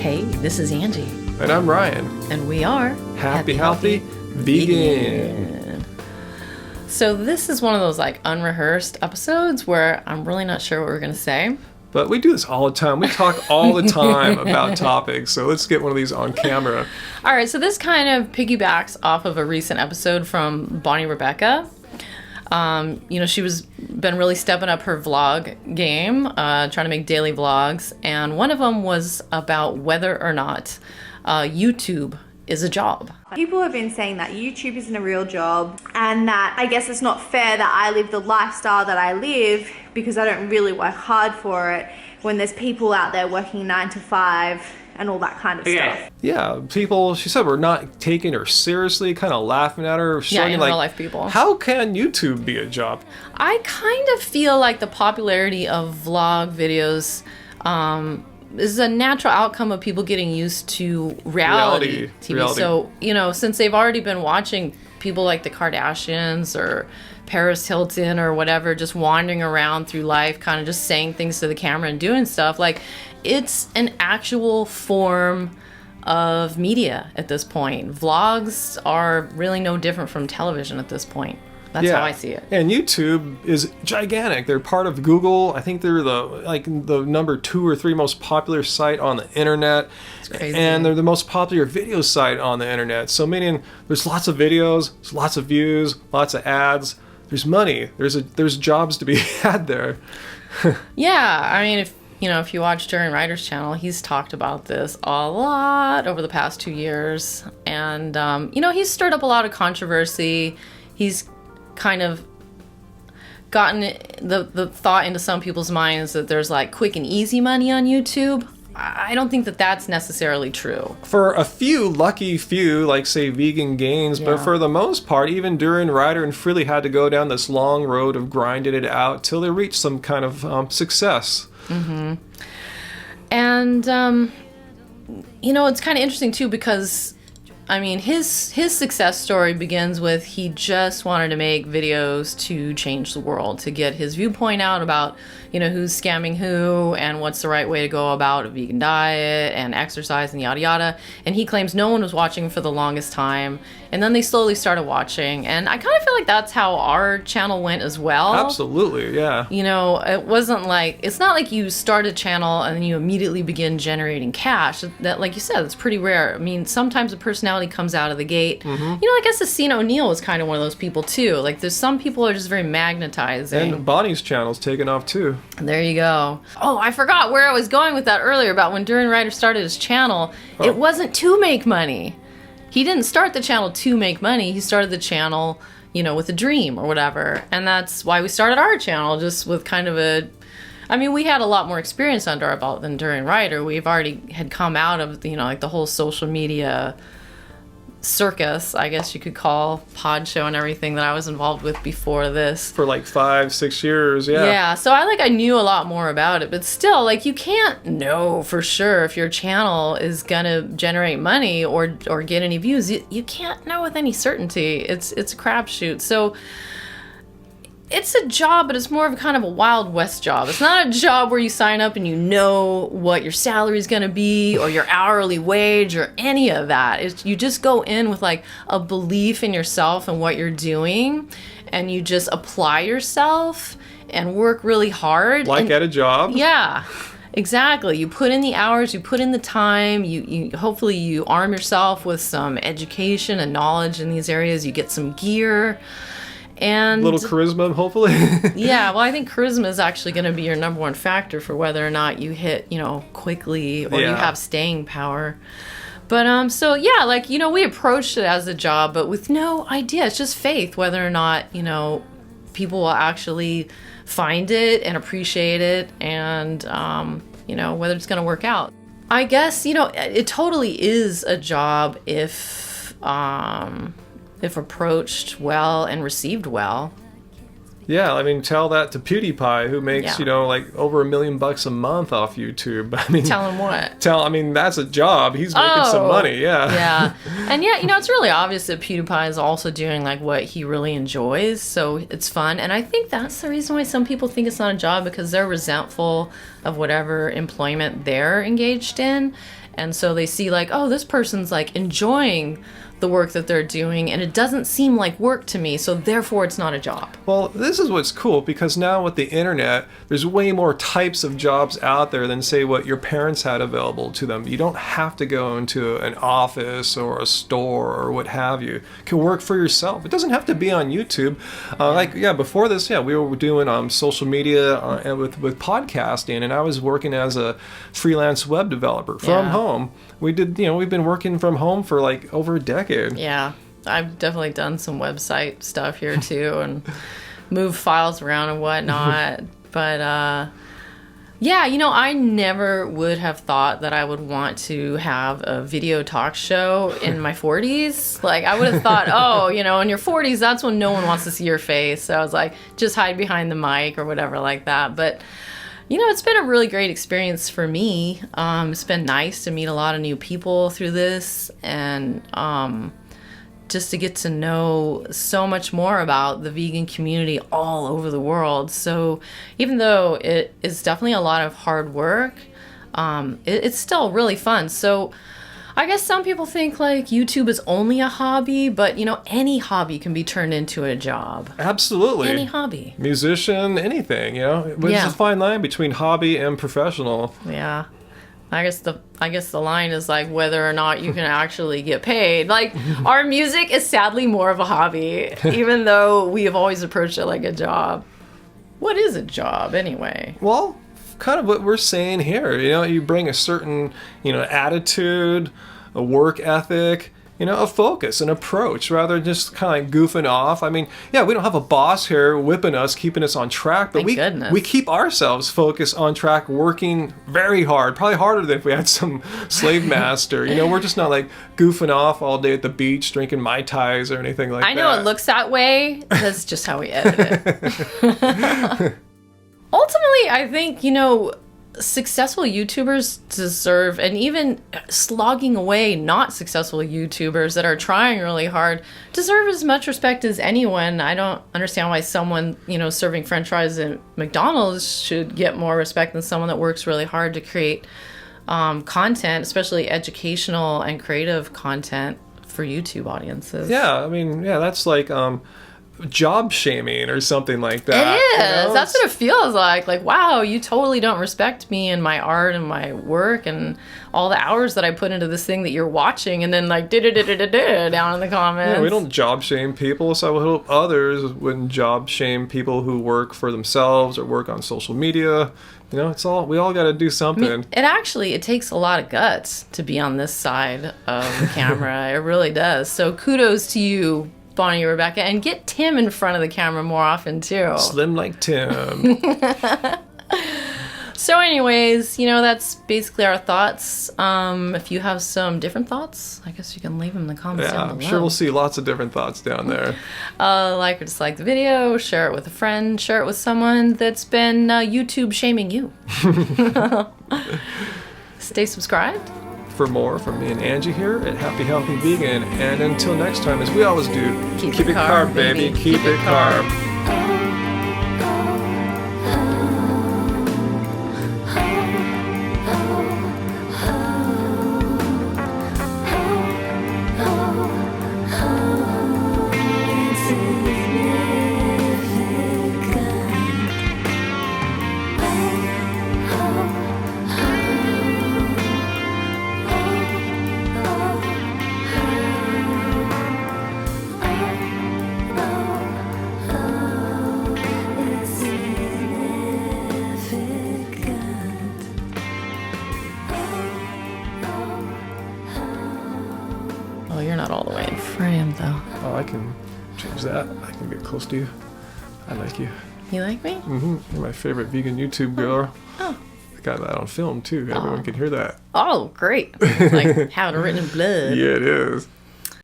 Hey, this is Angie. And I'm Ryan. And we are Happy Healthy Vegan. So this is one of those like unrehearsed episodes where I'm really not sure what we're going to say. But we do this all the time. We talk all the time about topics. So let's get one of these on camera. All right. So this kind of piggybacks off of a recent episode from Bonnie Rebecca. She's been really stepping up her vlog game, trying to make daily vlogs. And one of them was about whether or not YouTube is a job. People have been saying that YouTube isn't a real job and that I guess it's not fair that I live the lifestyle that I live because I don't really work hard for it when there's people out there working 9 to 5 and all that kind of stuff. Yeah, people, she said, were not taking her seriously, kind of laughing at her. Yeah, in real life people. How can YouTube be a job? I kind of feel like the popularity of vlog videos is a natural outcome of people getting used to reality TV. So, since they've already been watching people like the Kardashians or Paris Hilton or whatever, just wandering around through life, kind of just saying things to the camera and doing stuff, like it's an actual form of media at this point. Vlogs are really no different from television at this point. That's how I see it. And YouTube is gigantic. They're part of Google. I think they're the number 2 or 3 most popular site on the internet. It's crazy. And they're the most popular video site on the internet. So meaning there's lots of videos, there's lots of views, lots of ads. There's money. There's jobs to be had there. Yeah, I mean, if you watch During Ryder's channel, he's talked about this a lot over the past 2 years. And, he's stirred up a lot of controversy. He's kind of gotten the thought into some people's minds that there's like quick and easy money on YouTube. I don't think that that's necessarily true. For a few, lucky few, like say Vegan Gains, but for the most part, even During Ryder and Freely had to go down this long road of grinding it out till they reached some kind of success. Mm-hmm. And, it's kind of interesting too because I mean, his success story begins with he just wanted to make videos to change the world, to get his viewpoint out about, who's scamming who and what's the right way to go about a vegan diet and exercise and yada yada. And he claims no one was watching for the longest time. And then they slowly started watching. And I kind of feel like that's how our channel went as well. Absolutely, yeah. It wasn't like, it's not like you start a channel and then you immediately begin generating cash. That, like you said, it's pretty rare. I mean, sometimes a personality comes out of the gate. Mm-hmm. I guess Cena O'Neill is kind of one of those people too. Like there's some people are just very magnetizing. And Bonnie's channel's taken off too. There you go. Oh, I forgot where I was going with that earlier about when During Ryder started his channel. Oh. It wasn't to make money. He didn't start the channel to make money. He started the channel, with a dream or whatever. And that's why we started our channel, just with kind of we had a lot more experience under our belt than During Ryder. We've already had come out of, like the whole social media circus, I guess you could call, pod show and everything that I was involved with before this. For like 5-6 years, yeah. Yeah, so I knew a lot more about it, but still, you can't know for sure if your channel is gonna generate money or get any views. You can't know with any certainty. It's a crapshoot. So it's a job, but it's more of kind of a Wild West job. It's not a job where you sign up and you know what your salary is going to be or your hourly wage or any of that. You just go in with a belief in yourself and what you're doing, and you just apply yourself and work really hard. At a job? Yeah. Exactly. You put in the hours, you put in the time, you hopefully you arm yourself with some education and knowledge in these areas, you get some gear. And little charisma, hopefully. Yeah, well, I think charisma is actually going to be your number one factor for whether or not you hit, quickly or you have staying power. But we approached it as a job, but with no idea. It's just faith whether or not, people will actually find it and appreciate it and, whether it's going to work out. I guess, it totally is a job if approached well and received well. Yeah, I mean, tell that to PewDiePie, who makes, over $1 million a month off YouTube. I mean, tell him what? That's a job. He's making some money, yeah. Yeah. And it's really obvious that PewDiePie is also doing what he really enjoys, so it's fun. And I think that's the reason why some people think it's not a job, because they're resentful of whatever employment they're engaged in. And so they see like, oh, this person's like enjoying the work that they're doing, and it doesn't seem like work to me, so therefore it's not a job. Well, this is what's cool, because now with the internet, there's way more types of jobs out there than, say, what your parents had available to them. You don't have to go into an office or a store or what have you. You can work for yourself. It doesn't have to be on YouTube. Before this, we were doing social media and with podcasting, and I was working as a freelance web developer from home. We've been working from home for like over a decade. Yeah, I've definitely done some website stuff here too, and move files around and whatnot. But I never would have thought that I would want to have a video talk show in my 40s. Like, I would have thought, in your 40s, that's when no one wants to see your face. So I was like, just hide behind the mic or whatever like that. But it's been a really great experience for me. It's been nice to meet a lot of new people through this, and just to get to know so much more about the vegan community all over the world. So even though it is definitely a lot of hard work, it's still really fun. So I guess some people think like YouTube is only a hobby, but any hobby can be turned into a job. Absolutely. Any hobby. Musician, anything, There's a fine line between hobby and professional. Yeah. I guess the line is like whether or not you can actually get paid. Like, our music is sadly more of a hobby, even though we have always approached it like a job. What is a job anyway? Well, kind of what we're saying here. You bring a certain, attitude, a work ethic, a focus, an approach, rather than just kind of goofing off. I mean, we don't have a boss here whipping us, keeping us on track, but we keep ourselves focused on track, working very hard, probably harder than if we had some slave master. We're just not like goofing off all day at the beach, drinking Mai Tais or anything like that. I know it looks that way. That's just how we edit it. Ultimately, I think, successful YouTubers deserve, and even slogging away not successful YouTubers that are trying really hard deserve as much respect as anyone. I don't understand why someone, serving french fries at McDonald's should get more respect than someone that works really hard to create content, especially educational and creative content for YouTube audiences. Yeah, I mean, that's like job shaming or something like that. It is. That's what it feels like. Like, wow, you totally don't respect me and my art and my work and all the hours that I put into this thing that you're watching, and then like down in the comments. We don't job shame people, so I would hope others wouldn't job shame people who work for themselves or work on social media. We all got to do something. I mean, it takes a lot of guts to be on this side of the camera. It really does. So kudos to you, Bonnie, Rebecca, and get Tim in front of the camera more often too. Slim like Tim. So anyways, that's basically our thoughts. If you have some different thoughts, I guess you can leave them in the comments down below. I'm sure we'll see lots of different thoughts down there. Like or dislike the video, share it with a friend, share it with someone that's been YouTube shaming you. Stay subscribed. For more from me and Angie here at Happy Healthy Vegan. And until next time, as we always do, keep it carb, baby. Keep it carb. You're not all the way in frame, though. Oh, I can change that. I can get close to you. I like you. You like me? Mm-hmm. You're my favorite vegan YouTube girl. Oh. I got that on film, too. Everyone can hear that. Oh, great. It's like having it written in blood. Yeah, it is.